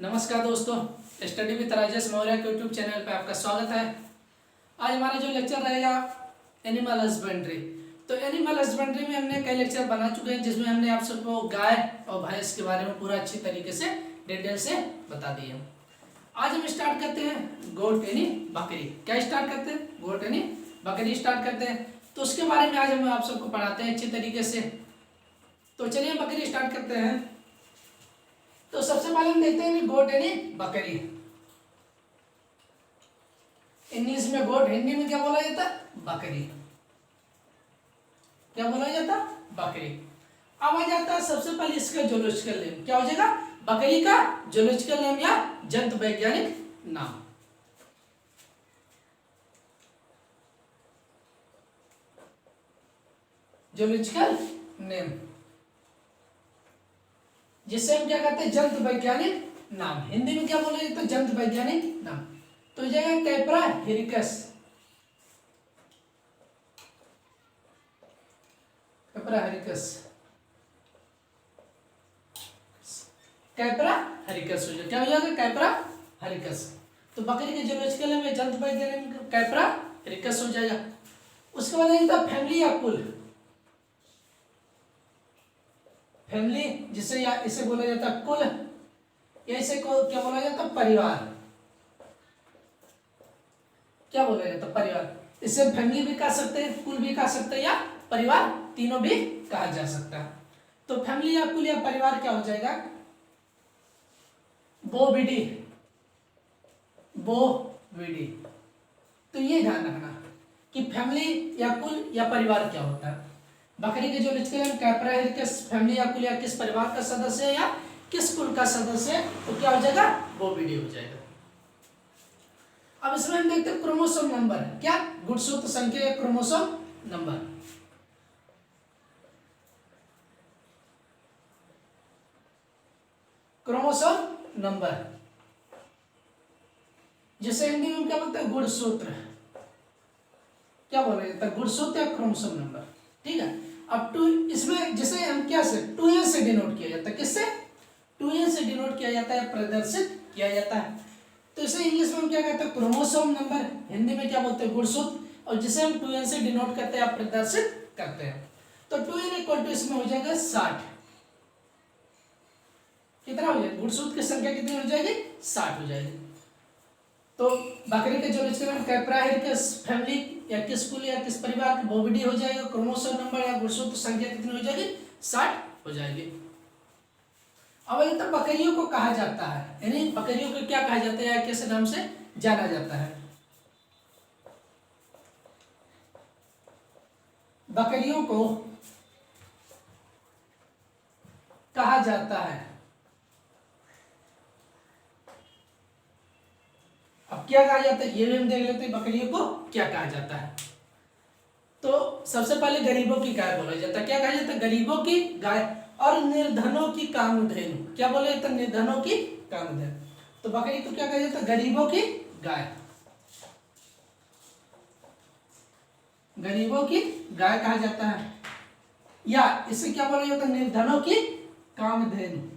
नमस्कार दोस्तों, study with Rajesh Maurya के यूट्यूब चैनल पे आपका स्वागत है। आज हमारा जो लेक्चर रहेगा एनिमल हस्बेंड्री। तो एनिमल हस्बेंड्री में हमने कई लेक्चर बना चुके हैं जिसमें हमने आप सबको गाय और भैंस के बारे में पूरा अच्छी तरीके से डिटेल से बता दिए। आज हम स्टार्ट करते हैं गोट यानी बकरी। क्या स्टार्ट करते हैं? गोट यानी बकरी स्टार्ट करते हैं। तो उसके बारे में आज हम आप सबको पढ़ाते हैं अच्छी तरीके से। तो चलिए बकरी स्टार्ट करते हैं। तो सबसे पहले हम देखते हैं गोट यानी बकरी। इंग्लिश में गोट, हिंदी में क्या बोला जाता? बकरी। क्या बोला जाता? बकरी। अब आ जाता है सबसे पहले इसका जूलॉजिकल नेम। क्या हो जाएगा? बकरी का जूलॉजिकल नेम या जंतु वैज्ञानिक नाम। जूलॉजिकल नेम जिससे हम क्या कहते हैं? जंतु वैज्ञानिक नाम। हिंदी में क्या बोला जाता है? जंतु वैज्ञानिक नाम। तो जाएगा कैपरा हिरकस। कैपरा हिरकस, कैपरा हिरकस हो जाएगा। क्या हो जाएगा? कैपरा हिरकस। तो बकरी के जूलॉजिकल नेम में जंतु वैज्ञानिक कैपरा हिरकस हो जाएगा। उसके बाद आता फैमिली या कुल। फैमिली जिसे या इसे बोला जाता है कुल, या इसे क्या बोला जाता है? परिवार। क्या बोला जाता है? परिवार। इसे फैमिली भी कह सकते हैं, कुल भी कह सकते हैं, या परिवार, तीनों भी कहा जा सकता है। तो फैमिली या कुल या परिवार क्या हो जाएगा? बोविडी। बोविडी। तो ये ध्यान रखना कि फैमिली या कुल या परिवार क्या होता है। बकरी के जो लिखते कैपरा हिरकस फैमिली या कुल या किस परिवार का सदस्य है या किस कुल का सदस्य है, तो क्या हो जाएगा? बोविडी हो जाएगा। अब इसमें हम देखते हैं क्रोमोसोम नंबर। क्या? गुणसूत्र संख्या या क्रोमोसोम नंबर। क्रोमोसोम नंबर जिसे हिंदी में क्या बोलते हैं? गुणसूत्र। क्या बोला जाता है? गुणसूत्र या क्रोमोसोम नंबर। ठीक है। अब टू इसमें जिसे हम क्या से 2n से डिनोट किया जाता है। किससे? 2n से डिनोट किया जाता है, प्रदर्शित किया जाता है। तो इसे इंग्लिश में हम क्या कहते हैं? Chromosome number. हिंदी में क्या बोलते हैं? गुणसूत्र। और जिसे हम 2n से डिनोट करते हैं, प्रदर्शित करते हैं। तो 2n इक्वल टू इसमें हो जाएगा 60। कितना हो जाएगा? गुणसूत्र की संख्या कितनी हो जाएगी? 60 हो जाएगी। तो बकरी के जो कैपरा हिरकस फैमिली या किस कुल या किस परिवार की बोविडी हो जाएगा। क्रोमोसोम नंबर या गुणसूत्र संख्या कितनी हो जाएगी? 60 हो जाएगी। अब ये तो बकरियों को कहा जाता है, यानी बकरियों को क्या कहा जाता है या किस नाम से जाना जाता है? बकरियों को कहा जाता है। अब क्या कहा जाता है ये भी हम देख लेते हैं, बकरियों को क्या कहा जाता है। तो सबसे पहले गरीबों की गाय बोला जाता है। क्या कहा जाता है? गरीबों की गाय और निर्धनों की कामधेनु। क्या बोले जाता है? निर्धनों की कामधेनु। तो बकरी को क्या कहा जाता है? गरीबों की गाय। गरीबों की गाय कहा जाता है, या इसे क्या बोला जाता है? निर्धनों की कामधेनु।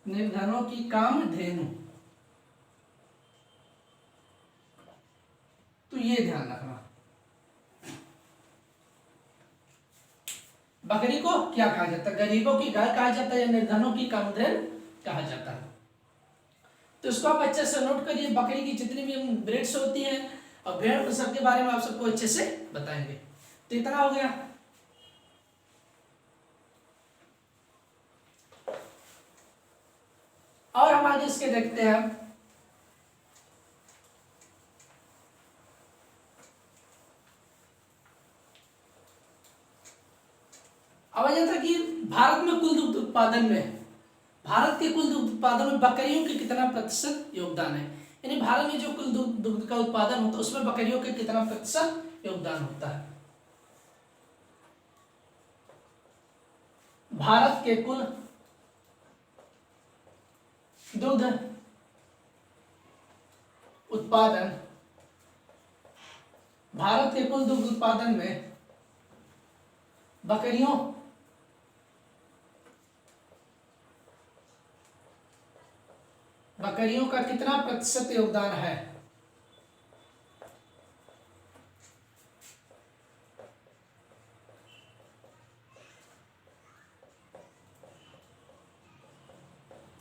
निर्धनों की कामधेनु। तो ये ध्यान रखना, बकरी को क्या कहा जाता है? गरीबों की गाय कहा जाता है या निर्धनों की कामधेनु कहा जाता है। तो इसको आप अच्छे से नोट करिए। बकरी की जितनी भी ब्रीड्स होती हैं और भेड़, सबके बारे में आप सबको अच्छे से बताएंगे। तो इतना हो गया। और हम आगे इसके देखते हैं। अब आ जाता कि भारत में कुल दुग्ध उत्पादन में, भारत के कुल दुग्ध उत्पादन में बकरियों के कितना प्रतिशत योगदान है। यानी भारत में जो कुल दुग्ध का उत्पादन होता है उसमें बकरियों के कितना प्रतिशत योगदान होता है। भारत के कुल दुग्ध उत्पादन, भारत के कुल दुग्ध उत्पादन में बकरियों बकरियों का कितना प्रतिशत योगदान है?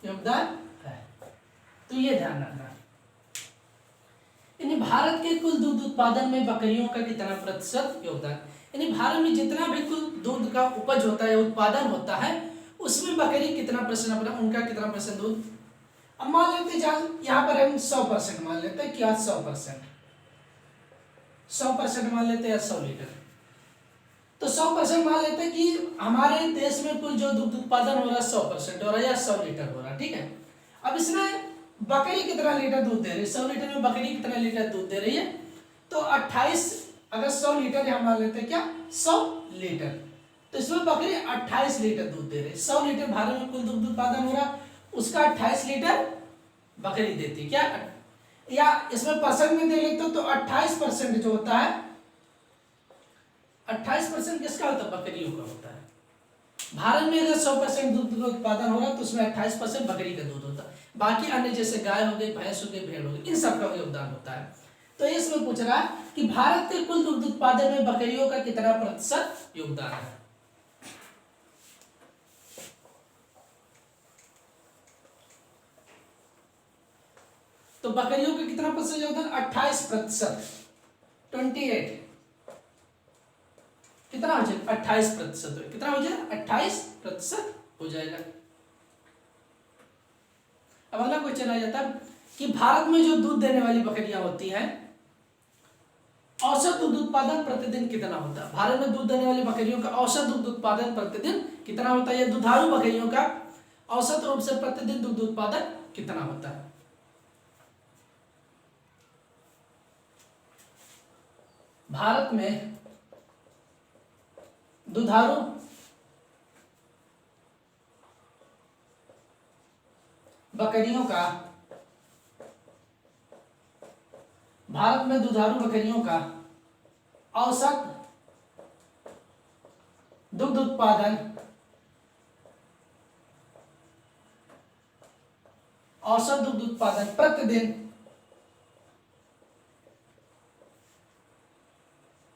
योगदान है, तो ये ध्यान रखना। यानी भारत के कुल दूध उत्पादन में बकरियों का कितना प्रतिशत योगदान, यानी भारत में जितना भी कुल दूध का उपज होता है, उत्पादन होता है, उसमें बकरी कितना परसेंट अपना, उनका कितना परसेंट दूध। अब मान लेते हैं यहाँ पर हम 100% मान लेते हैं, क्या 100%, 100% मान लेते हैं 100 लीटर, तो 100% मान लेते हैं कि हमारे देश में कुल जो दूध उत्पादन हो रहा है 100% हो रहा है या 100 लीटर हो रहा है, ठीक है। अब इसमें बकरी कितना लीटर दूध दे रही है, 100 लीटर में बकरी कितना लीटर दूध दे रही है, तो 28, अगर 100 लीटर हम मान लेते हैं क्या 100 लीटर, तो इसमें बकरी 28 लीटर दूध दे रही है। 100 लीटर भारत में कुल दूध उत्पादन हो रहा, उसका 28 लीटर बकरी देती है क्या, या इसमें परसेंट में दे लेते तो 28% जो होता है, 28% किसका होता है, बकरियों का होता है। भारत में अगर 100% दूध का उत्पादन हो रहा है तो उसमें 28% बकरी का दूध होता है, बाकी अन्य जैसे गाय हो गई, भैंस हो गई, भेड़ हो गई, इन सब का योगदान होता है। तो इसमें पूछ रहा है कि भारत के कुल दूध उत्पादन में बकरियों का कितना प्रतिशत योगदान है। तो बकरियों का कितना प्रतिशत योगदान, 28%, 28, कितना हो जाएगा 28%, कितना हो जाएगा 28% हो जाएगा। अब अगला क्वेश्चन आ जाता है कि भारत में जो दूध देने वाली बकरियां होती हैं, औसत दूध उत्पादन प्रतिदिन कितना होता है। भारत में दूध देने वाली बकरियों का औसत दूध उत्पादन प्रतिदिन कितना होता है, या दुधारू बकरियों का औसत रूप से प्रतिदिन दूध उत्पादन कितना होता है। भारत में दुधारू बकरियों का, भारत में दुधारू बकरियों का औसत दुग्ध उत्पादन, औसत दुग्ध उत्पादन प्रतिदिन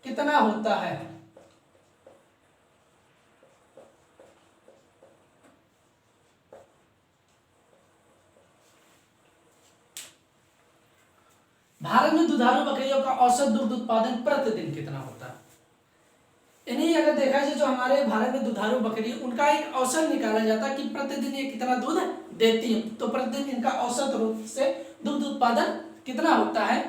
कितना होता है। भारत में दुधारू बकरियों का औसत दुग्ध उत्पादन प्रतिदिन कितना होता है। इन्हीं अगर देखा जाए जो हमारे भारत में दुधारू बकरी, उनका एक औसत निकाला जाता है कि प्रतिदिन ये कितना दूध देती है, तो प्रतिदिन इनका औसत रूप से दुग्ध उत्पादन कितना होता है,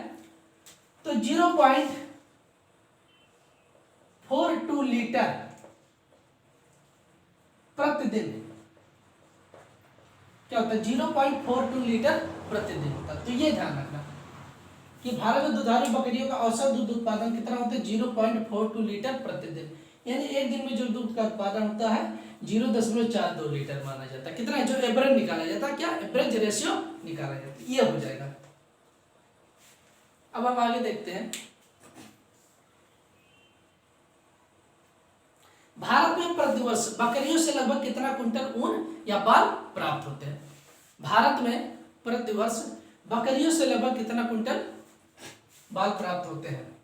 तो 0.42 लीटर प्रतिदिन, क्या होता है 0.42 लीटर प्रतिदिन होता है। तो ये ध्यान रखना कि भारत में दुधारू बकरियों का औसत दूध उत्पादन कितना होता है, 0.42 लीटर प्रतिदिन, यानी एक दिन में जो दूध का उत्पादन होता है 0.42 लीटर माना जाता है। कितना है जो एवरेज निकाला जाता है, क्या एवरेज रेशियो निकाला जाता है, ये हो जाएगा। अब हम आगे देखते हैं, भारत में प्रतिवर्ष बकरियों से लगभग कितना कुंटल ऊन या बाल प्राप्त होते हैं। भारत में प्रतिवर्ष बकरियों से लगभग कितना कुंटल बाल प्राप्त होते हैं।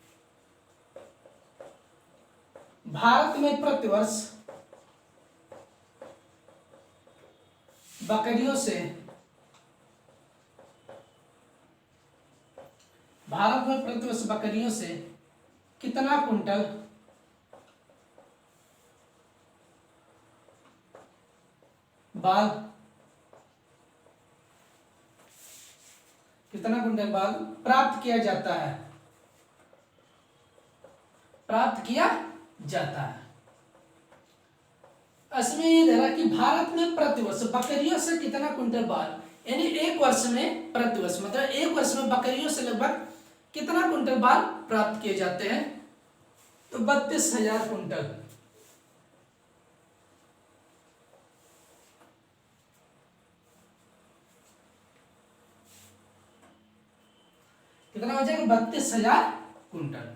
भारत में प्रतिवर्ष बकरियों से, भारत में प्रतिवर्ष बकरियों से कितना कुंटल बाल, कितना कुंटल बाल प्राप्त किया जाता है, प्राप्त किया जाता है। इसमें ये दे रहा कि भारत में प्रतिवर्ष बकरियों से कितना कुंटल बाल, यानी एक वर्ष में, प्रतिवर्ष मतलब एक वर्ष में बकरियों से लगभग कितना कुंटल बाल प्राप्त किए जाते हैं, तो 32,000 कुंटल। कितना हो जाएगा 32,000 कुंटल।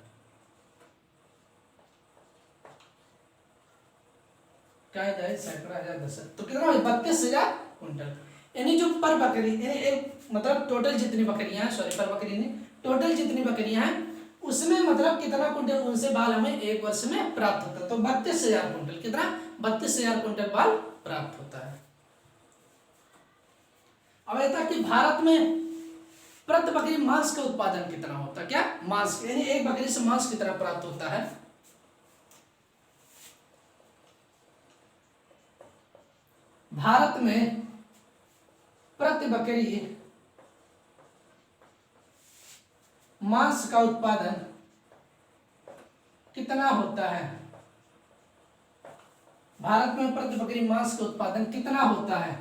क्या है सैकड़ा हजार दशक, तो कितना हो 32,000 कुंटल। यानी जो पर बकरी यानी एक मतलब टोटल जितनी बकरियां हैं, सॉरी पर बकरी नहीं, टोटल जितनी बकरियां हैं उसमें मतलब कितना कुंटल उनसे बाल हमें एक वर्ष में प्राप्त होता है। तो 32,000 कुंटल, कितना 32,000 कुंटल बाल प्राप्त होता है। अब ऐसा कि भारत में प्रति बकरी मांस का उत्पादन कितना होता है, क्या मांस यानी एक बकरी से मांस कितना प्राप्त होता है। भारत में प्रति बकरी मांस का उत्पादन कितना होता है। भारत में प्रति बकरी मांस का उत्पादन कितना होता है।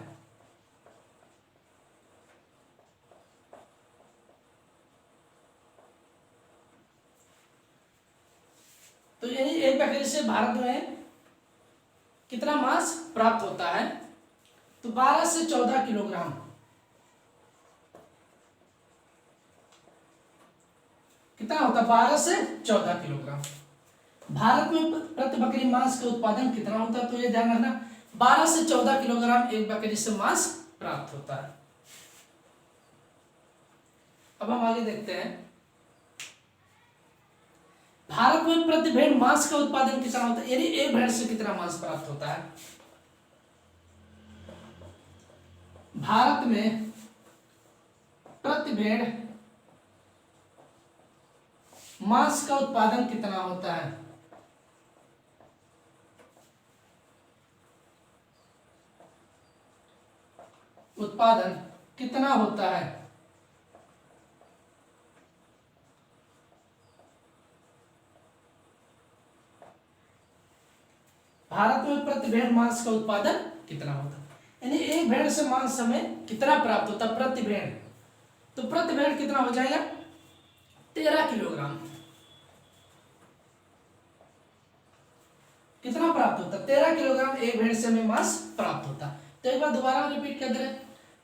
तो यानी एक बकरी से भारत में कितना मांस प्राप्त होता है, तो 12 से 14 किलोग्राम। कितना होता है, 12 से 14 किलोग्राम। भारत में प्रति बकरी मांस का उत्पादन कितना होता है, तो ये ध्यान रखना 12 से 14 किलोग्राम एक बकरी से मांस प्राप्त होता है। अब हम आगे देखते हैं, भारत में प्रति भेड़ मांस का उत्पादन कितना होता है, यानी एक भेड़ से कितना मांस प्राप्त होता है। भारत में प्रति भेड़ मांस का उत्पादन कितना होता है। उत्पादन कितना होता है। भारत में प्रति भेड़ मांस का उत्पादन कितना होता है, यानी एक भेड़ से मांस हमें कितना प्राप्त होता है प्रति भेड़, तो प्रति भेड़ कितना हो जाएगा 13 किलोग्राम। कितना प्राप्त होता है 13 किलोग्राम एक भेड़ से हमें मांस प्राप्त होता है। तो एक बार दोबारा रिपीट कर दे रहे,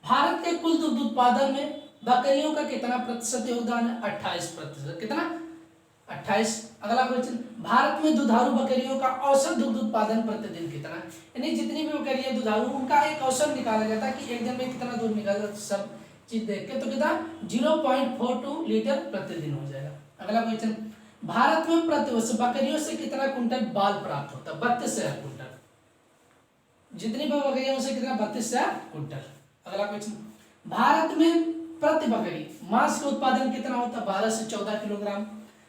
भारत के कुल दुग्ध उत्पादन में बकरियों का कितना प्रतिशत योगदान है, 28%। कितना 28। अगला क्वेश्चन, भारत में दुधारू बकरियों का औसत दुग्ध उत्पादन प्रतिदिन कितना है, यानी जितनी भी बकरियां दुधारू उनका एक औसत निकाला जाता है कि एक दिन में कितना दूध निकाला, सब चीज देख के तो कितना 0.42 लीटर प्रतिदिन हो जाएगा। अगला क्वेश्चन, भारत में प्रति वर्ष बकरियों से कितना कुंटल बाल प्राप्त होता है, 32,000 कुंटल। जितनी भी बकरियां उनसे कितना 32,000 कुंटल। अगला क्वेश्चन, भारत में प्रति बकरी मांस का उत्पादन कितना होता है, 12 से 14 किलोग्राम।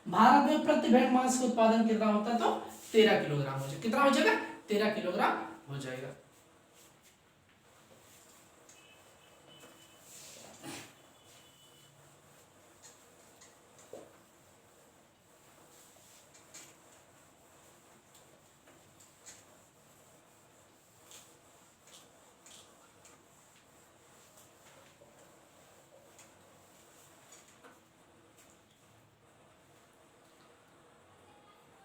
भारत में प्रति भेड़ मांस का उत्पादन कितना होता है, तो 13 किलोग्राम हो जाएगा। कितना हो जाएगा 13 किलोग्राम हो जाएगा।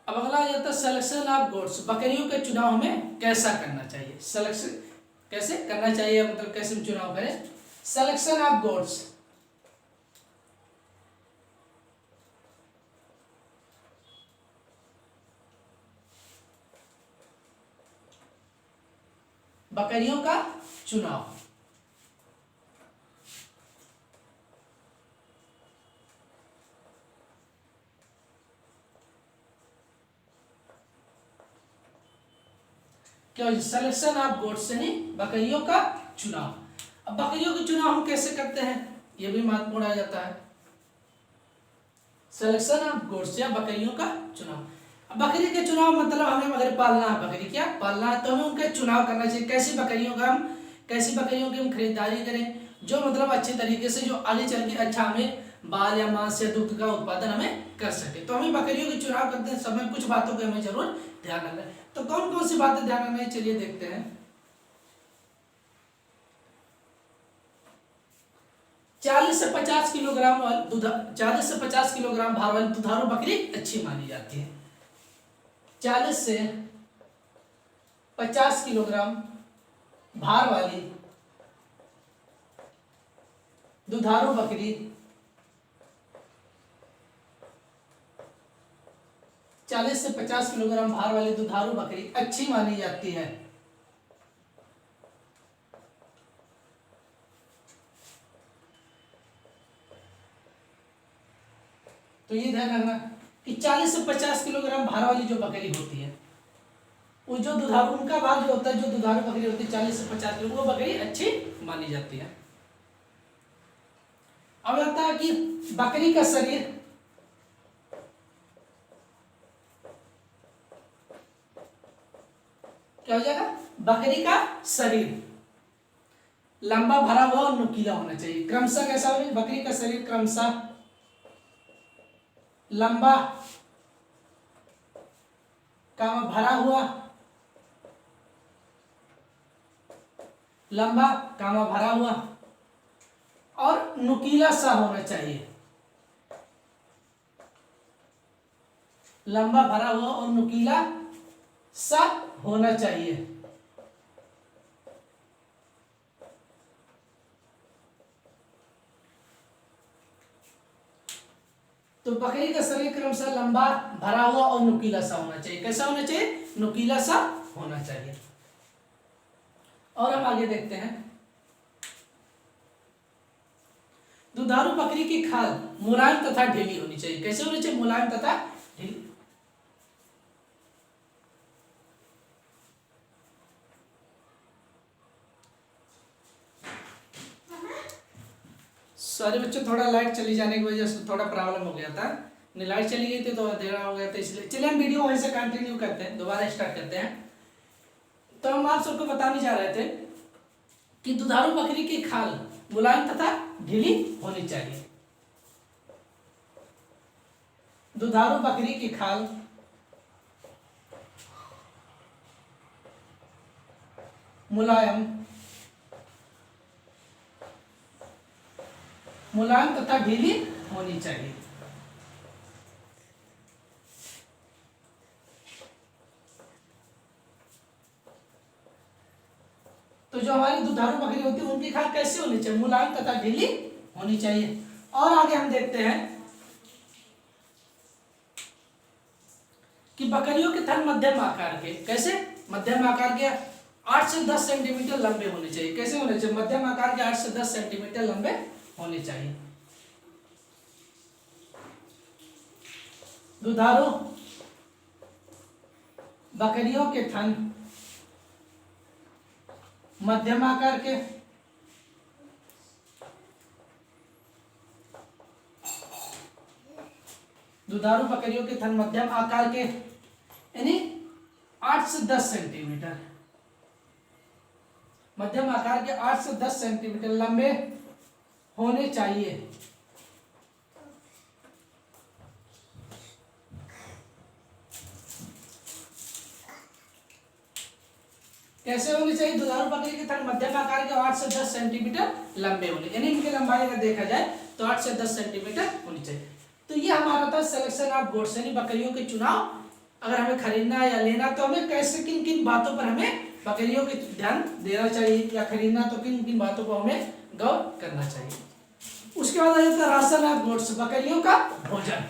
अब अगला आ जाता है सिलेक्शन ऑफ गोट्स, बकरियों के चुनाव में कैसा करना चाहिए। सिलेक्शन कैसे करना चाहिए, मतलब कैसे चुनाव करें। सिलेक्शन ऑफ गोट्स, बकरियों का चुनाव। क्या सिलेक्शन ऑफ गोट्स यानी बकरियों का चुनाव। अब बकरियों का चुनाव हम कैसे करते हैं, यह भी महत्वपूर्ण आ जाता है। सिलेक्शन ऑफ गोट्स या बकरियों का चुनाव। अब बकरी के चुनाव मतलब हमें अगर पालना है, बकरी क्या पालना है, तो हमें उनका चुनाव करना चाहिए। कैसी बकरियों की हम खरीदारी करें जो मतलब अच्छे तरीके से, जो आगे चल के अच्छा हमें बाल या मांस या दुग्ध का उत्पादन हमें कर सके। तो हमें बकरियों के चुनाव करते समय कुछ बातों का हमें जरूर ध्यान रखना है। तो कौन कौन सी बातें ध्यान रखना है, चलिए देखते हैं। 40 से 50 किलोग्राम दूध, 40 से 50 किलोग्राम भार वाली दुधारू बकरी अच्छी मानी जाती है। 40 से 50 किलोग्राम भार वाली दुधारू बकरी 40 से 50 किलोग्राम भार वाली दुधारू बकरी अच्छी मानी जाती है। तो ये ध्यान रखना कि 40 से 50 किलोग्राम भार वाली जो बकरी होती है, वो जो दुधारू, उनका भार जो होता है, जो दुधारू बकरी होती है 40 से 50 किलो, वो बकरी अच्छी मानी जाती है। अब आता है कि बकरी का शरीर क्या हो जाएगा, बकरी का शरीर लंबा भरा हुआ और नुकीला होना चाहिए। क्रमशः कैसा होगा, बकरी का शरीर क्रमशः लंबा का भरा हुआ, लंबा कामा भरा हुआ और नुकीला सा होना चाहिए। लंबा भरा हुआ और नुकीला सा होना चाहिए। तो बकरी का शरीर क्रमशः लंबा भरा हुआ और नुकीला सा होना चाहिए। कैसा होना चाहिए, नुकीला सा होना चाहिए। और हम आगे देखते हैं, दुधारू बकरी की खाल मुलायम तथा ढीली होनी चाहिए। कैसे होनी चाहिए, मुलायम तथा ढीली। सॉरी बच्चों, थोड़ा लाइट चली जाने की वजह से थोड़ा प्रॉब्लम हो गया था। नहीं, लाइट चली गई थी तो अंधेरा हो गया था, इसलिए। चलिए हम वीडियो वहीं से कंटिन्यू करते हैं, दोबारा स्टार्ट करते हैं। तो हम आप सबको बताने जा रहे थे कि दुधारू बकरी की खाल मुलायम तथा ढीली होनी चाहिए। दुधारू बकरी की खाल मुलायम तथा ढीली होनी चाहिए। तो जो हमारी दुधारू बकरी होती है उनकी खाल कैसी होनी चाहिए, मुलायम तथा ढीली होनी चाहिए। और आगे हम देखते हैं कि बकरियों के थन मध्यम आकार के, कैसे, मध्यम आकार के 8 से 10 सेंटीमीटर लंबे होने चाहिए। कैसे होने चाहिए, मध्यम आकार के 8 से 10 सेंटीमीटर लंबे होने चाहिए। दुधारू बकरियों के थन मध्यम आकार के, दुधारू बकरियों के थन मध्यम आकार के यानी 8 से 10 सेंटीमीटर, मध्यम आकार के 8 से 10 सेंटीमीटर लंबे होने चाहिए। कैसे होने चाहिए, दुधारू बकरी के थन मध्यम आकार के 8 से 10 सेंटीमीटर लंबे होने, यानी इनकी लंबाई अगर देखा जाए तो 8 से 10 सेंटीमीटर होनी चाहिए। तो ये हमारा था सिलेक्शन ऑफ गोट्स, यानी बकरियों के चुनाव। अगर हमें खरीदना या लेना तो हमें कैसे, किन किन बातों पर हमें बकरियों के ध्यान देना चाहिए, या खरीदना तो किन किन बातों पर हमें गौर करना चाहिए। उसके बाद आ जाता है राशन ऑफ गोट्स, बकरियों का भोजन।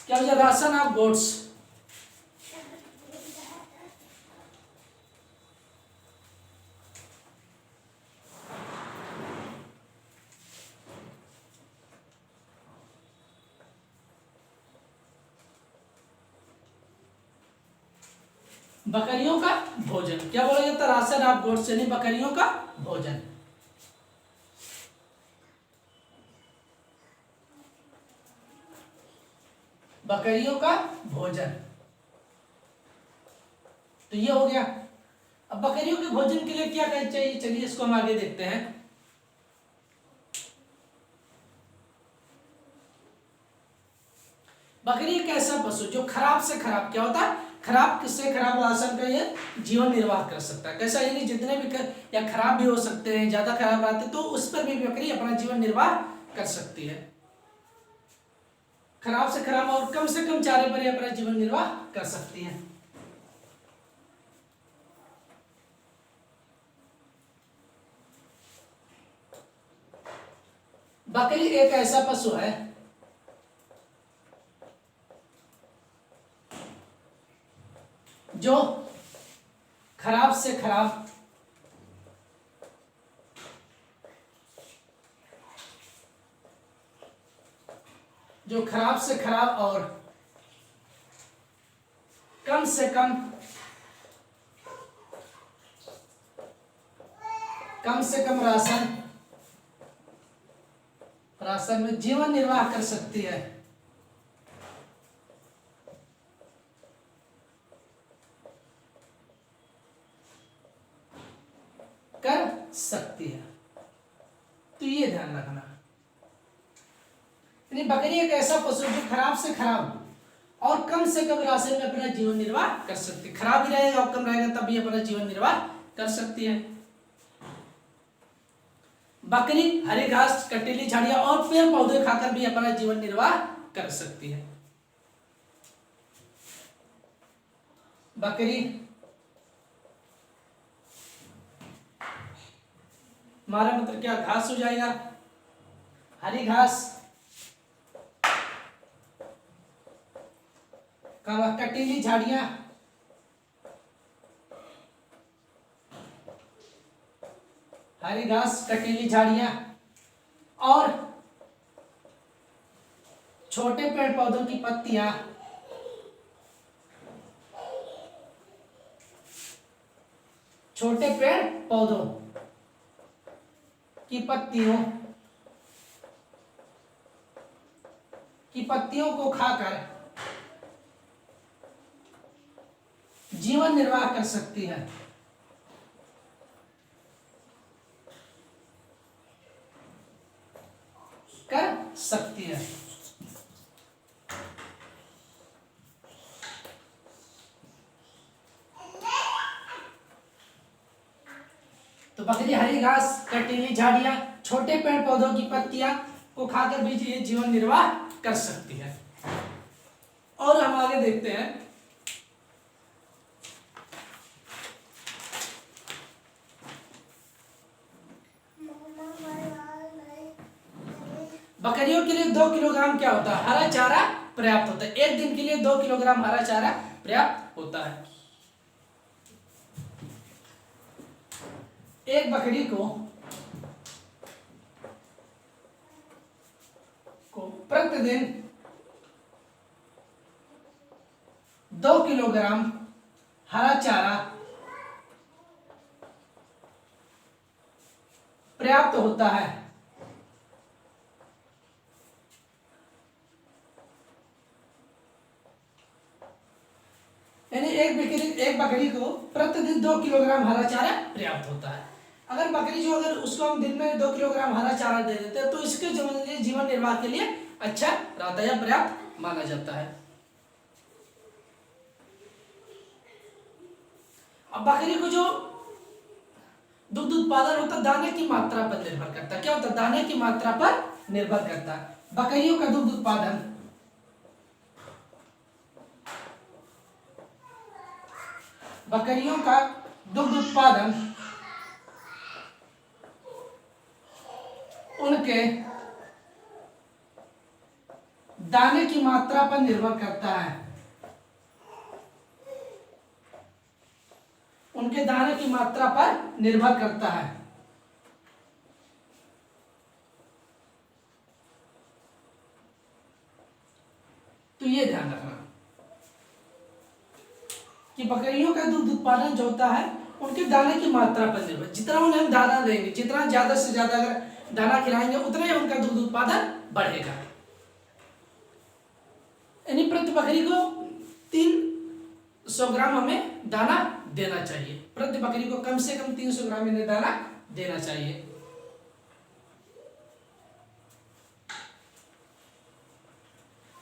क्या हो जाए, राशन ऑफ गोट्स। बकरियों का भोजन क्या बोला जाता है, राशन ऑफ गोट्स, यानी बकरियों का भोजन। बकरियों का भोजन, तो ये हो गया। अब बकरियों के भोजन के लिए क्या करना चाहिए, चलिए इसको हम आगे देखते हैं। बकरी एक ऐसा पशु जो खराब से खराब, क्या होता है, खराब से खराब राशन का ये जीवन निर्वाह कर सकता है। कैसा, यानी जितने भी या खराब भी हो सकते हैं, ज्यादा खराब रहते तो उस पर भी बकरी अपना जीवन निर्वाह कर सकती है। खराब से खराब और कम से कम चारे पर अपना जीवन निर्वाह कर सकती है। बकरी एक ऐसा पशु है जो खराब से खराब जो खराब से खराब और कम से कम राशन में जीवन निर्वाह कर सकती है, कर सकती है। तो ये ध्यान रखना, यानी बकरी एक ऐसा पशु जो खराब से खराब और कम से कम राशन में अपना जीवन निर्वाह कर सकती है। खराब ही रहेगा और कम रहेगा तब भी अपना जीवन निर्वाह कर सकती है। बकरी हरी घास, कटीली झाड़ियां और पेड़ पौधे खाकर भी अपना जीवन निर्वाह कर सकती है। बकरी हमारा मतलब क्या, घास हो जाएगा, हरी घास, कटीली झाड़ियां, हरी घास, कटीली झाड़ियां और छोटे पेड़ पौधों की पत्तियां, छोटे पेड़ पौधों की पत्तियों को खाकर जीवन निर्वाह कर सकती है। कर सकती है। तो बकरी हरी घास, कटीली झाड़ियां, छोटे पेड़ पौधों की पत्तियां को खाकर भी ये जीवन निर्वाह कर सकती है। और हम आगे देखते हैं, बकरियों के लिए 2 किलोग्राम क्या होता है, हरा चारा पर्याप्त होता है। एक दिन के लिए 2 किलोग्राम हरा चारा पर्याप्त होता है। एक बकरी को प्रतिदिन 2 किलोग्राम हरा चारा पर्याप्त होता है। यानी एक बकरी को प्रतिदिन 2 किलोग्राम हरा चारा पर्याप्त होता है। अगर बकरी जो अगर उसको हम दिन में 2 किलोग्राम हरा चारा दे देते हैं तो इसके जीवन निर्वाह के लिए अच्छा रहता है या पर्याप्त माना जाता है। अब बकरी को जो दुग्ध उत्पादन होता है दाने की मात्रा पर निर्भर करता है। क्या होता है, दाने की मात्रा पर निर्भर करता है। बकरियों का दुग्ध उत्पादन उनके दाने की मात्रा पर निर्भर करता है। उनके दाने की मात्रा पर निर्भर करता है। तो ये ध्यान रखना कि बकरियों का दूध उत्पादन जो होता है उनके दाने की मात्रा पर निर्भर, जितना उन्हें हम दाना देंगे, जितना ज्यादा से ज्यादा अगर दाना खिलाएंगे उतना ही उनका दूध उत्पादन बढ़ेगा। यानी प्रति बकरी को 300 ग्राम हमें दाना देना चाहिए। प्रति बकरी को कम से कम 300 ग्राम इन्हें दाना देना चाहिए।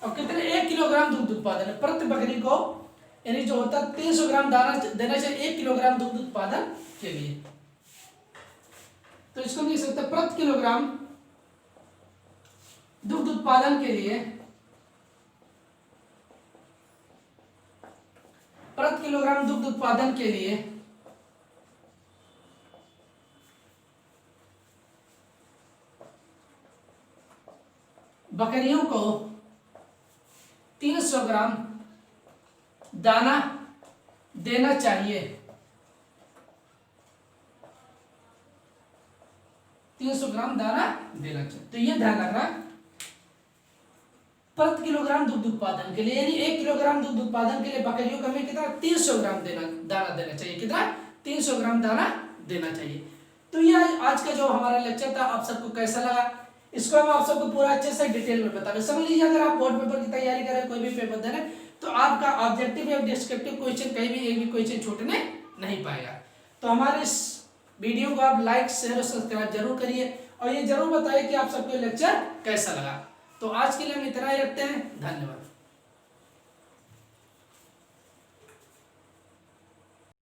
और कितने, 1 किलोग्राम दुग्ध उत्पादन प्रति बकरी को, यानी जो होता है 300 ग्राम दाना देना चाहिए 1 किलोग्राम दुग्ध उत्पादन के लिए। तो इसको लिख सकते हैं प्रति किलोग्राम दुग्ध उत्पादन के लिए, प्रति किलोग्राम दुग्ध उत्पादन के लिए बकरियों को 300 ग्राम दाना देना चाहिए। 300 ग्राम दाना देना चाहिए। तो ये ध्यान रखना, प्रति किलोग्राम दुग्ध उत्पादन के लिए, यानी 1 किलोग्राम दुग्ध उत्पादन के लिए बकरियों को हमें कितना 300 ग्राम दाना देना चाहिए। कितना? 300 ग्राम दाना देना चाहिए। तो ये आज का जो हमारा लेक्चर था आप सबको कैसा लगा, इसको हम आप सबको पूरा अच्छे से डिटेल में बताएंगे। समझ लीजिए, अगर आप बोर्ड पेपर की तैयारी करें, कोई भी पेपर दे रहे, तो आपका ऑब्जेक्टिव या डिस्क्रिप्टिव क्वेश्चन कहीं भी एक भी क्वेश्चन छूटने नहीं पाएगा। तो हमारे इस वीडियो को आप लाइक शेयर और सब्सक्राइब जरूर करिए और ये जरूर बताइए कि आप सबको लेक्चर कैसा लगा। तो आज के लिए हम इतना ही रखते हैं, धन्यवाद।